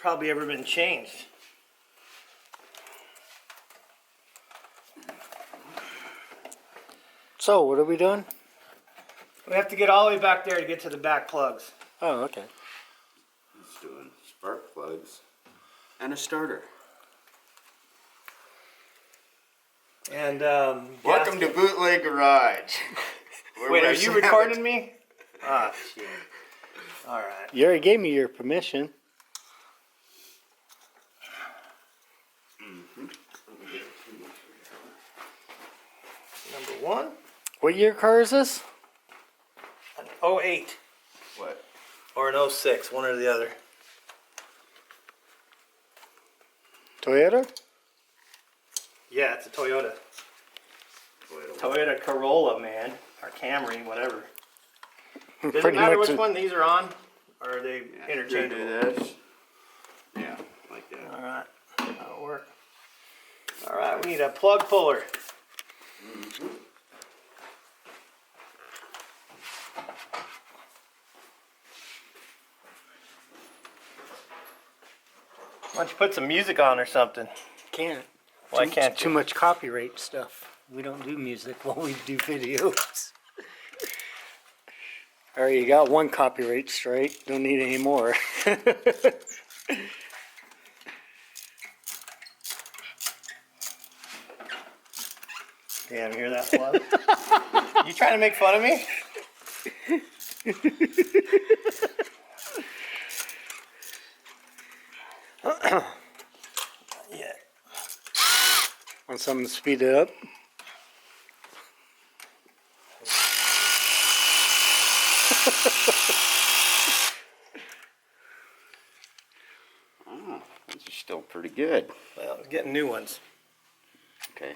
probably ever been changed. So, what are we doing? We have to get all the way back there to get to the back plugs. Oh, okay. He's doing spark plugs and a starter. And Welcome to Bootleg Garage. Wait, are you recording me? Ah, shit. All right. You already gave me your permission. Number one. What year car is this? An 08 What? or an 06, one or the other. Toyota? Yeah, it's a Toyota. Toyota Corolla, man. Or Camry, whatever. Does it Pretty matter much which one these are on? Or are they Yeah, interchangeable? do this. Yeah, like that. Alright, that'll work. Alright, we need a plug puller. Why don't you put some music on or something? Can't. Why can't Too you? much copyright stuff. We don't do music while we do videos. Alright, you got one copyright strike. Don't need any more. Damn, you hear that plug? You trying to make fun of me? Yeah. Want something to speed it up? Oh, these are still pretty good. Well, I'm getting new ones. Okay.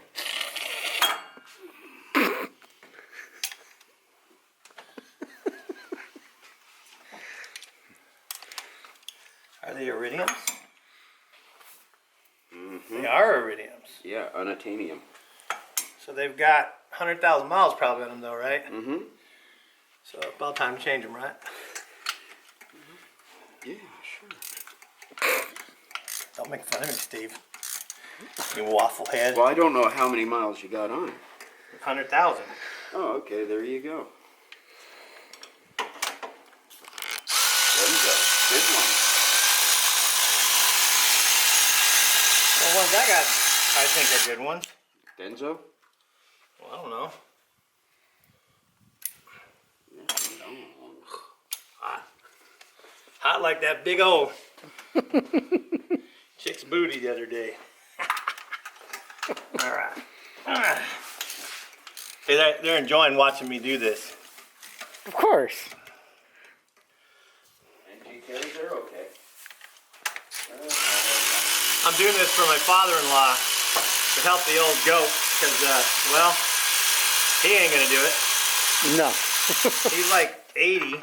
Are they iridiums? They are iridiums. Yeah, unobtainium. So they've got 100,000 miles probably on them though, right? Mm-hmm. So about time to change them, right? Yeah, sure. Don't make fun of me, Steve. You waffle head. Well, I don't know how many miles you got on it. 100,000. Oh, okay, there you go. There you go. Good one. Well, ones I got, I think are good ones. Denso? Well, I don't know. Hot like that big old chick's booty the other day. All right. See, they're enjoying watching me do this. Of course. NG carries are okay. I'm doing this for my father-in-law to help the old goat because, well, he ain't gonna do it. No. He's like 80,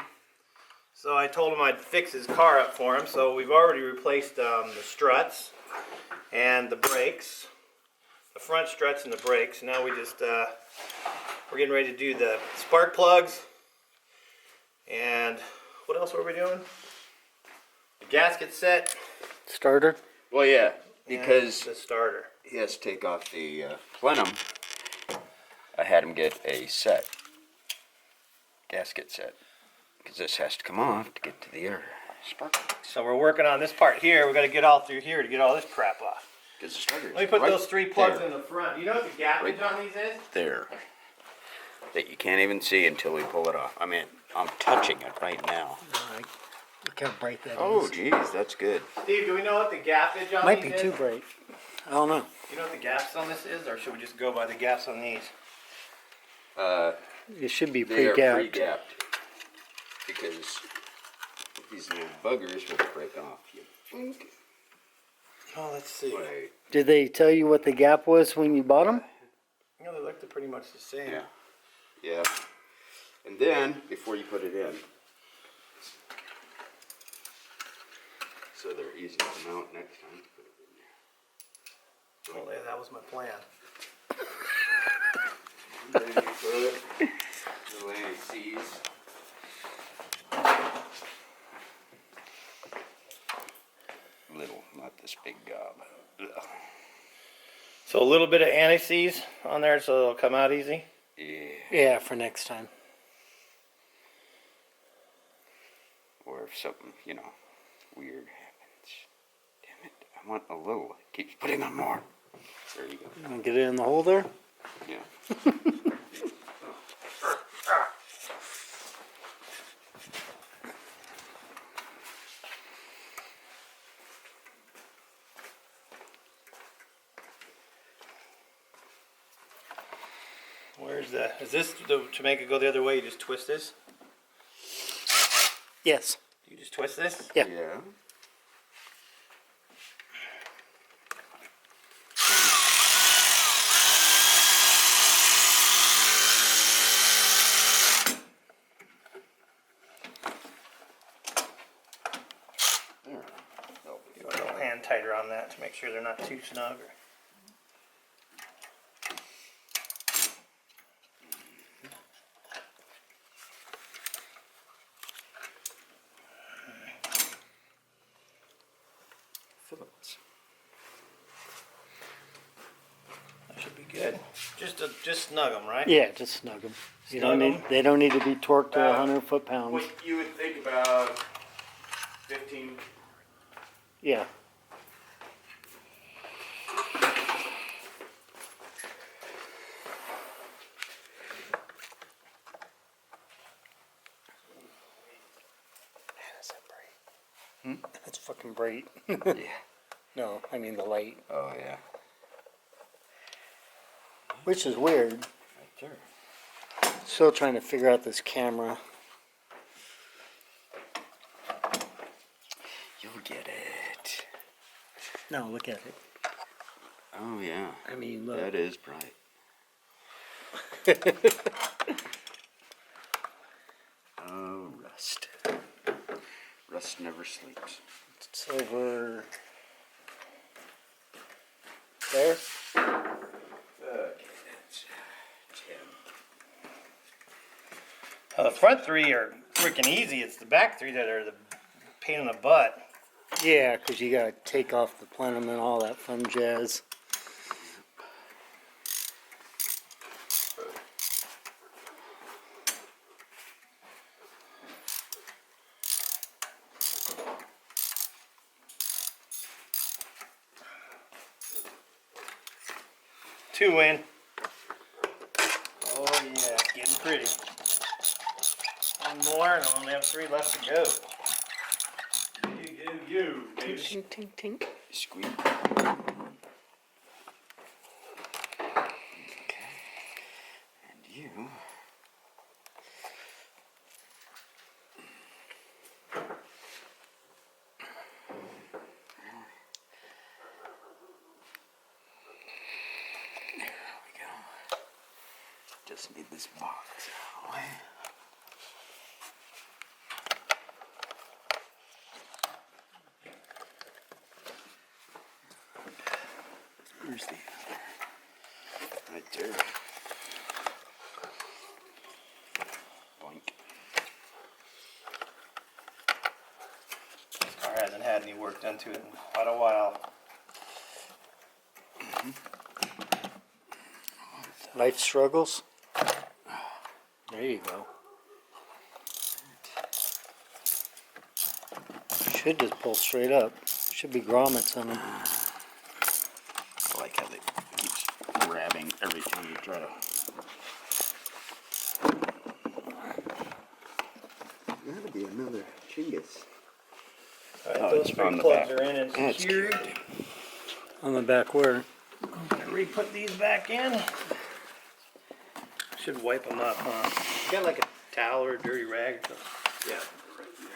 so I told him I'd fix his car up for him. So we've already replaced the struts and the brakes, the front struts and the brakes. Now we just we're getting ready to do the spark plugs. And what else were we doing? The gasket set. Starter? Well, yeah, and because the starter. he has to take off the plenum. I had him get a set, gasket set, because this has to come off to get to the air spark plugs. So we're working on this part here. We got to get all through here to get all this crap off. Because the starter. Let me put right those 3 plugs there. in the front. You know what the gappage on these is? There. That you can't even see until we pull it off. I mean, I'm touching it right now. Look how bright that Oh, is. geez, that's good. Steve, do we know what the gappage on Might these be is? too bright. I don't know. You know what the gaps on this is, or should we just go by the gaps on these? It should be They are pre-gapped. pre-gapped. Because these little buggers will break off. You think? Oh, let's see. Wait. Did they tell you what the gap was when you bought them? You know, they look pretty much the same. Yeah. Yeah. And then, before you put it in, so they're easy to mount next time. Put it in there. Well, yeah, that was my plan. And then you put little anti-seize. Not this big gob. Ugh. So a little bit of anti-seize on there so it'll come out easy. Yeah. Yeah, for next time. Or if something, weird happens. Damn it, I want a little. It keeps putting on more. There you go. You wanna get it in the hole there? Yeah. Where's the? Is this to make it go the other way? You just twist this. Yes. You just twist this. Yeah. Yeah. There. Oh, You want a little hand tighter on that to make sure they're not too snug. Phillips. That should be good. Just snug them, right? Yeah, just snug them. You Snug don't 'em. need. They don't need to be torqued to About 100 foot-pounds. What you would think about 15. Yeah. That's fucking bright. Yeah. No, I mean the light. Oh, yeah. Which is weird. Right there. Still trying to figure out this camera. You'll get it. No, look at it. Oh, yeah. I mean, look. That is bright. Oh, rust. Rust never sleeps. It's over there. Okay, that's 10. The front three are freaking easy. It's the back three that are the pain in the butt. Yeah, because you gotta take off the plenum and all that fun jazz. Two in. Oh yeah, it's getting pretty. One more, and I only have three left to go. You, baby. Tink, tink, tink. Squeeze. Okay. And you. There we go. Just need this box out of the way. Where's the other? Right there. Boink. This car hasn't had any work done to it in quite a while. Life struggles. There you go. Should just pull straight up. Should be grommets on them. I like how they keeps grabbing every time you try to. That'll be another chingus. Alright, Oh, those it's three on the plugs back. are in and That's secured. cute. On the back where? I'm gonna re-put these back in. Should wipe them up, huh? You got like a towel or a dirty rag or something? Yeah, right there.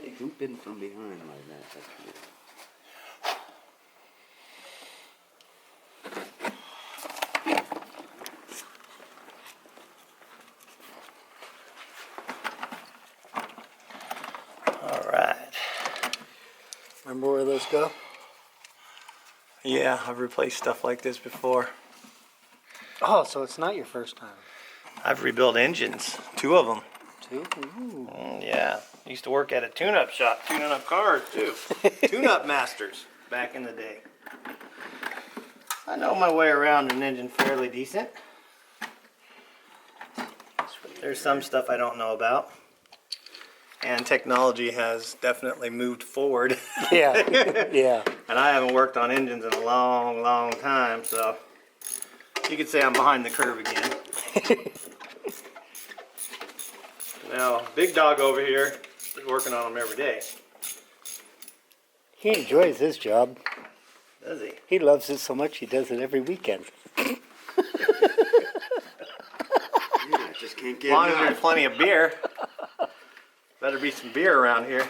They hoop in from behind like that. That's weird. All right. Remember where those go? Yeah, I've replaced stuff like this before. Oh, so it's not your first time. I've rebuilt engines, 2 of them. 2? Ooh. Yeah, used to work at a tune-up shop, tuning up cars too. Tune-up masters back in the day. I know my way around an engine fairly decent. There's some stuff I don't know about. And technology has definitely moved forward. Yeah, yeah. And I haven't worked on engines in a long, long time, so you could say I'm behind the curve again. Now, Big Dog over here is working on them every day. He enjoys his job. Does he? He loves it so much he does it every weekend. Yeah, just can't As get long as there's enough. plenty of beer. Better be some beer around here.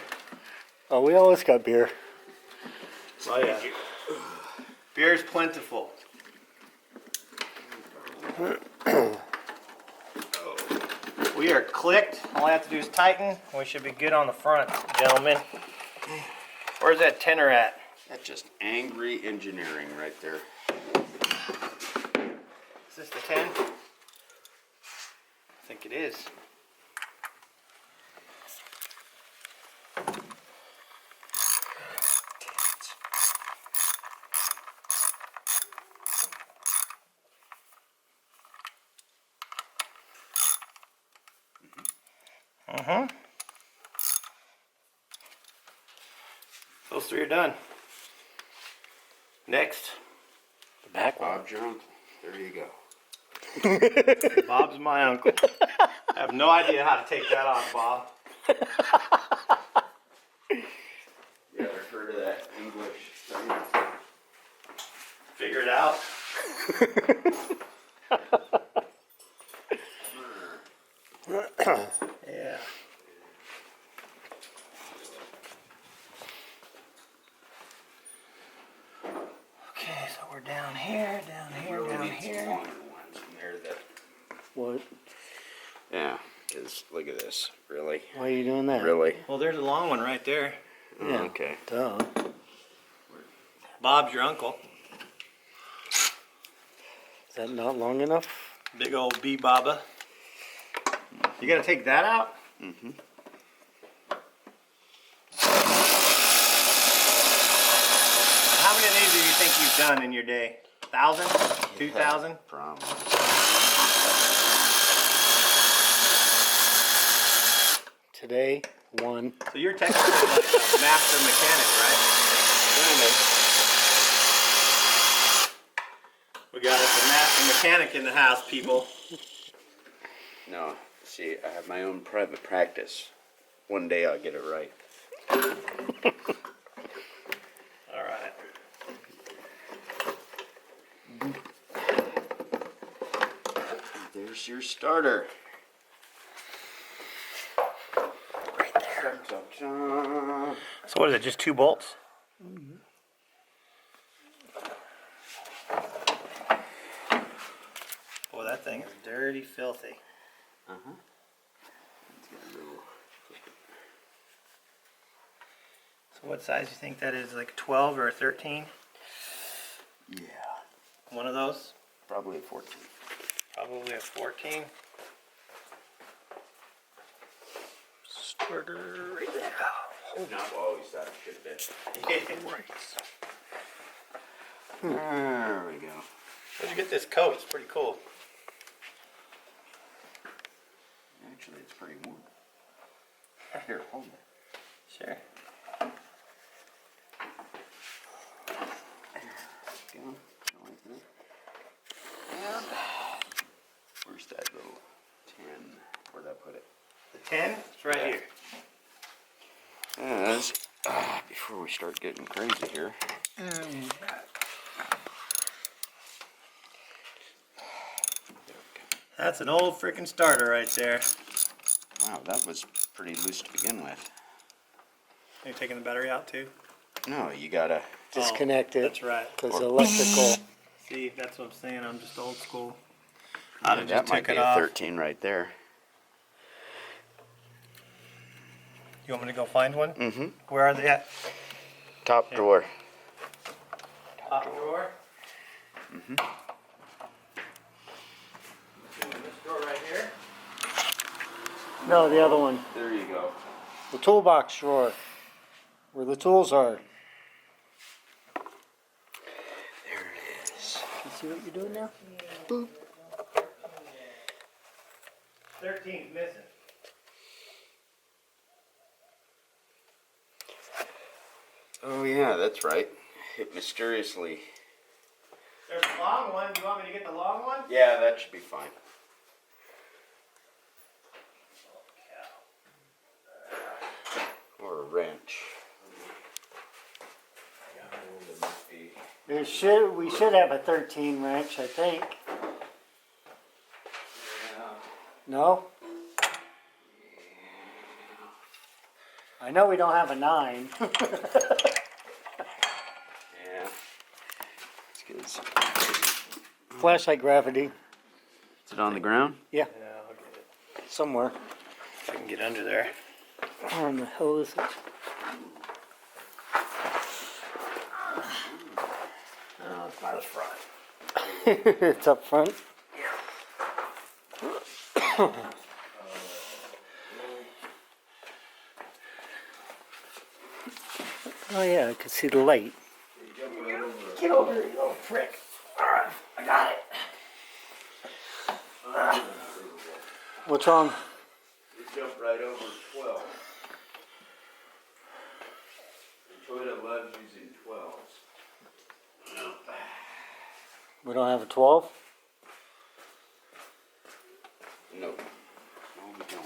Oh, we always got beer. Oh yeah. Beer is plentiful. We are clicked. All I have to do is tighten. We should be good on the front, gentlemen. Where's that tenor at? That's just angry engineering right there. Is this the 10? I think it is. Those 3 are done. Next, The back one. Bob's your uncle. There you go. Bob's my uncle. I have no idea how to take that off, Bob. You ever heard of that English thing? Figure it out. Yeah. Okay, so we're down here, down here, down Need some here. longer ones in there that. What? Yeah, because look at this. Really? Why are you doing that? Really? Well, there's a long one right there. Oh, Yeah. okay. Duh. Bob's your uncle. Is that not long enough? Big old B Baba. You gotta take that out? Mm-hmm. How many of these do you think you've done in your day? 1,000? 2,000? Probably. Today, 1. So you're technically like a master mechanic, right? We got us a master mechanic in the house, people. No, see, I have my own private practice. One day I'll get it right. All right. There's your starter. Right there. Ta-ta. So what is it, just 2 bolts? Boy, that thing is dirty, filthy. Uh-huh. Let's get a little. So what size do you think that is, like a 12 or a 13? Yeah. One of those? Probably a 14. Probably a 14. Starter right there. Not always thought it should have been. Yeah. There we go. Where'd you get this coat? It's pretty cool. Actually, it's pretty warm. Here, hold it. Sure. Go. Like that. And where's that little 10? Where'd I put it? The 10? It's right here. As before we start getting crazy here. That's an old freaking starter right there. Wow, that was pretty loose to begin with. Are you taking the battery out too? No, you gotta. Disconnect it. That's right. Because electrical. See, that's what I'm saying. I'm just old school. I'd have That just might took be it a off. 13 right there. You want me to go find one? Mm-hmm. Where are they at? Top drawer. Top drawer. Mm-hmm. This drawer right here. No, the other one. There you go. The toolbox drawer. Where the tools are. There it is. You see what you're doing now? Boop. 13's missing. Oh yeah, that's right. It mysteriously. There's a long one. You want me to get the long one? Yeah, that should be fine. Or a wrench. We should have a 13 wrench, I think. No? I know we don't have a 9. Yeah. It's good. Is Flashlight gravity. it on the ground? Yeah, Yeah, I'll get it. somewhere. If I can get under there. Where in the hell is it? No, it's by the front. It's up front. Oh yeah, I can see the light. Get over here, you little prick. Alright, I got it. What's wrong? You jumped right over 12. The toilet loves using 12s. We don't have a 12? No. No, we don't.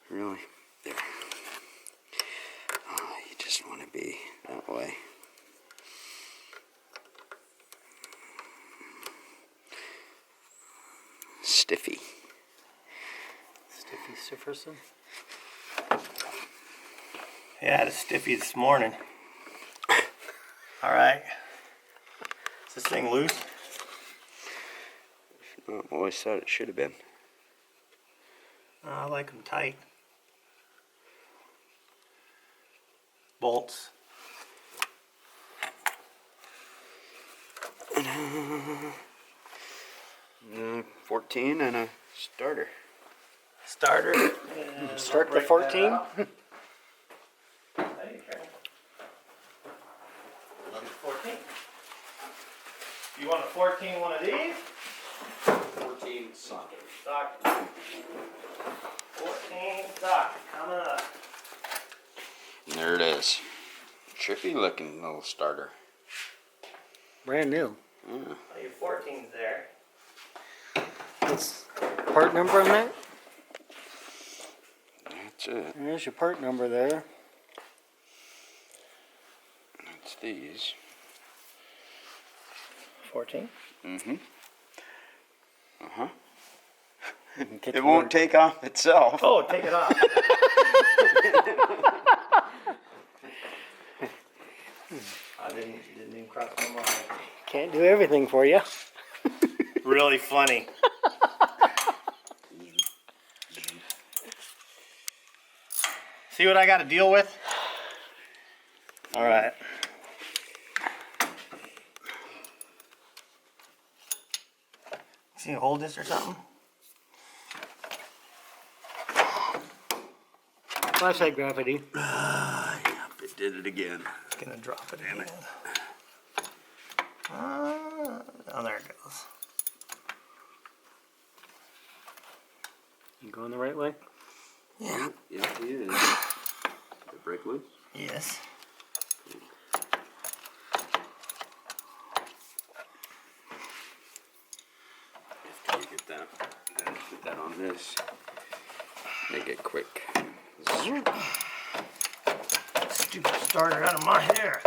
Really? There. Oh, you just want to be that way. Stiffy. Stiffy Sifferson? Yeah, I had a stiffy this morning. Alright. Is this thing loose? I always thought it should have been. I like them tight. Bolts. 14 and a starter. Starter. Start the 14? You want a 14 one of these? 14 socket. Socket. 14 socket coming up. And there it is. Trippy looking little starter. Brand new. Yeah. Oh, your 14's there. What's part number on that? That's it. There's your part number there. That's these. 14? Mm-hmm. Uh-huh. Get It the won't word. take off itself. Oh, take it off. I didn't even cross my mind. Can't do everything for you. Really funny. See what I got to deal with? All right. See you hold this or something? Flashlight gravity. It did it again. It's gonna drop it again. Oh, there it goes. You going the right way? Yeah. Yes, it is. Did it break loose? Yes. After you get that, then put that on this. Make it quick. Stupid starter out of my hair.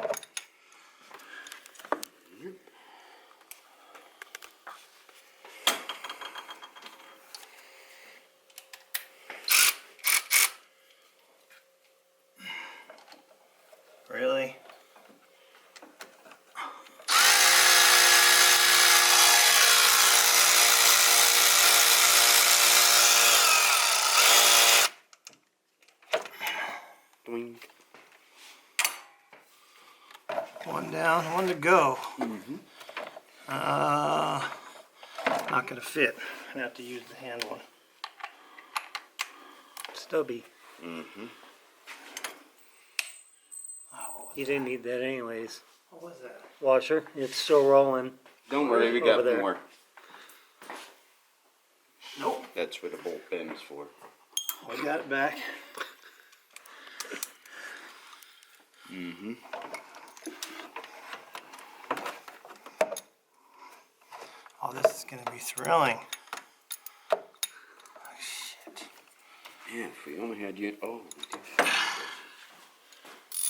Yoink. One down, one to go. Not gonna fit. I'm gonna have to use the hand one. Stubby. You didn't need that anyways. What was that? Washer, it's still rolling. Don't worry, we got Over there. more. Nope. That's what a bolt pin is for. We got it back. Oh, this is gonna be thrilling. Oh, shit. Man, if we only had you. Oh,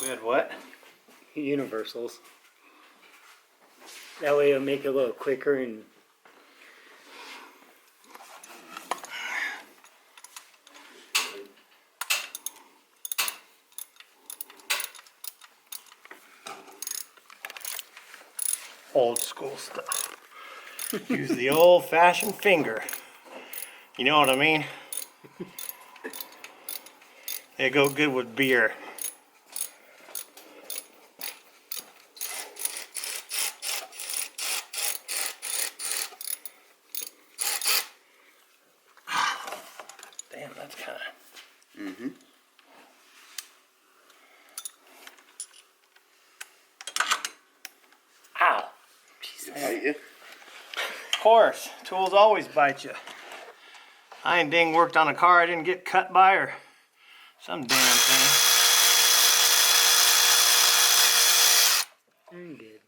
We had what? Universals. That way it'll make it a little quicker and Old school stuff. Use the old fashioned finger. You know what I mean? They go good with beer. Damn, that's kind of. Ow. bite you? Of course, tools always bite you. I ain't dang worked on a car I didn't get cut by or some damn thing. very good.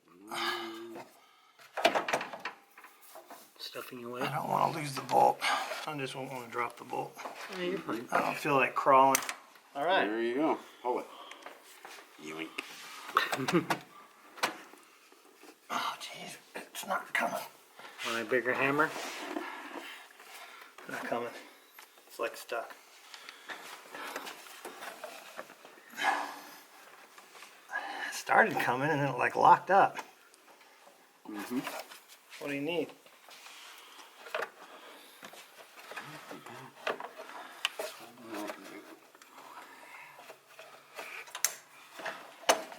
Stuffing away. I don't want to lose the bolt. I just won't want to drop the bolt. Oh, you're fine. I don't feel like crawling. All right. There you go. Pull it. Yoink. Oh, jeez, it's not coming. Want a bigger hammer? Not coming. It's like stuck. It started coming and then it like locked up. What do you need?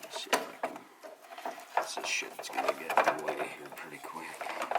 Let's see if I can. This shit's gonna get away here pretty quick.